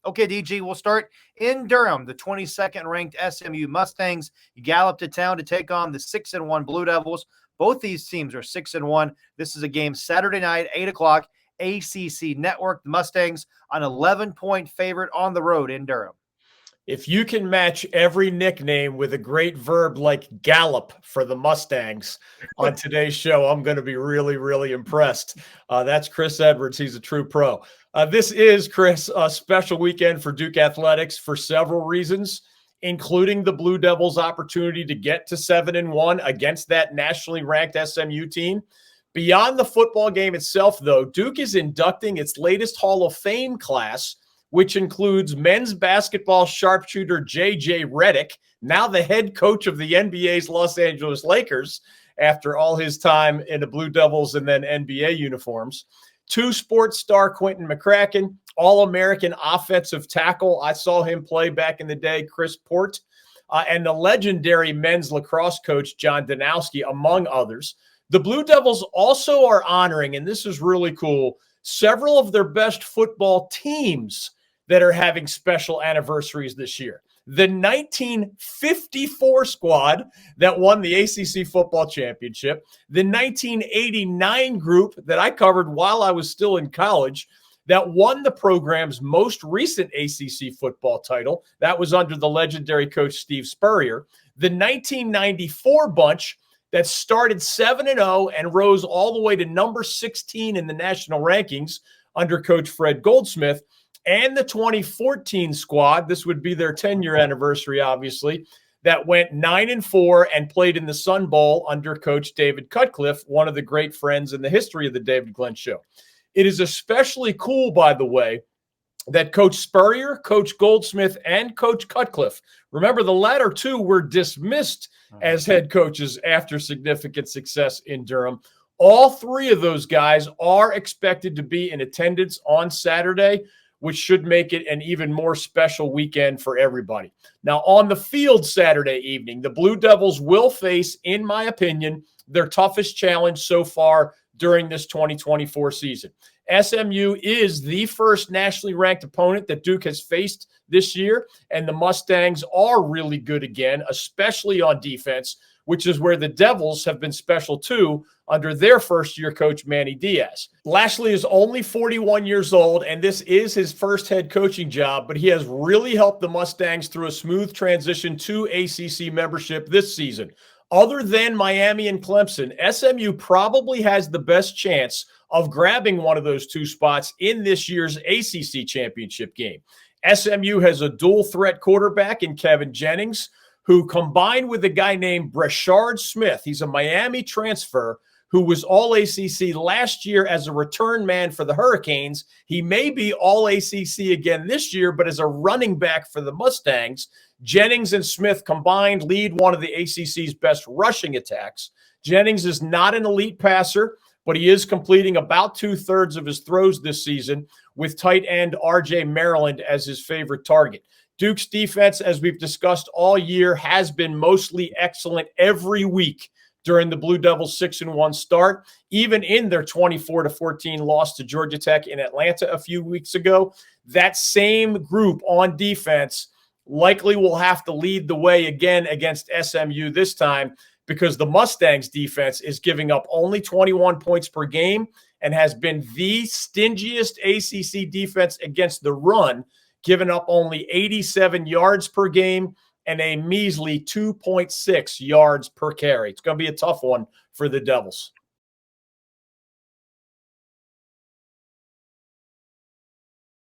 Okay, DG, we'll start in Durham. The 22nd ranked SMU Mustangs gallop to town to take on the 6-1 Blue Devils. Both these teams are 6-1. This is a game Saturday night, 8 o'clock, ACC Network. The Mustangs an 11-point favorite on the road in Durham. If you can match every nickname with a great verb like gallop for the Mustangs on today's show, I'm going to be really, really impressed. That's Chris Edwards. He's a true pro. This is, Chris, a special weekend for Duke Athletics for several reasons, including the Blue Devils' opportunity to get to 7-1 against that nationally ranked SMU team. Beyond the football game itself, though, Duke is inducting its latest Hall of Fame class, which includes men's basketball sharpshooter J.J. Redick, now the head coach of the NBA's Los Angeles Lakers after all his time in the Blue Devils and then NBA uniforms. Two sports star Quentin McCracken, All-American offensive tackle. I saw him play back in the day, Chris Port, and the legendary men's lacrosse coach John Danowski, among others. The Blue Devils also are honoring, and this is really cool, several of their best football teams that are having special anniversaries this year. The 1954 squad that won the ACC football championship, the 1989 group that I covered while I was still in college that won the program's most recent ACC football title. That was under the legendary coach Steve Spurrier. The 1994 bunch that started 7-0 and rose all the way to number 16 in the national rankings under Coach Fred Goldsmith, and the 2014 squad, this would be their 10-year anniversary, obviously, that went 9-4 and played in the Sun Bowl under Coach David Cutcliffe, one of the great friends in the history of the David Glenn Show. It is especially cool, by the way, that Coach Spurrier, Coach Goldsmith, and Coach Cutcliffe, remember the latter two were dismissed as head coaches after significant success in Durham. All three of those guys are expected to be in attendance on Saturday, which should make it an even more special weekend for everybody. Now, on the field Saturday evening, the Blue Devils will face, in my opinion, their toughest challenge so far during this 2024 season. SMU is the first nationally ranked opponent that Duke has faced this year, and the Mustangs are really good again, especially on defense, which is where the Devils have been special too under their first-year coach, Manny Diaz. Lashley is only 41 years old, and this is his first head coaching job, but he has really helped the Mustangs through a smooth transition to ACC membership this season. Other than Miami and Clemson, SMU probably has the best chance of grabbing one of those two spots in this year's ACC championship game. SMU has a dual-threat quarterback in Kevin Jennings, who combined with a guy named Brashard Smith, he's a Miami transfer, who was All-ACC last year as a return man for the Hurricanes. He may be All-ACC again this year, but as a running back for the Mustangs, Jennings and Smith combined lead one of the ACC's best rushing attacks. Jennings is not an elite passer, but he is completing about 2/3 of his throws this season, with tight end R.J. Maryland as his favorite target. Duke's defense, as we've discussed all year, has been mostly excellent every week during the Blue Devils' 6-1 start, even in their 24-14 loss to Georgia Tech in Atlanta a few weeks ago. That same group on defense likely will have to lead the way again against SMU this time, because the Mustangs defense is giving up only 21 points per game and has been the stingiest ACC defense against the run, giving up only 87 yards per game and a measly 2.6 yards per carry. It's going to be a tough one for the Devils.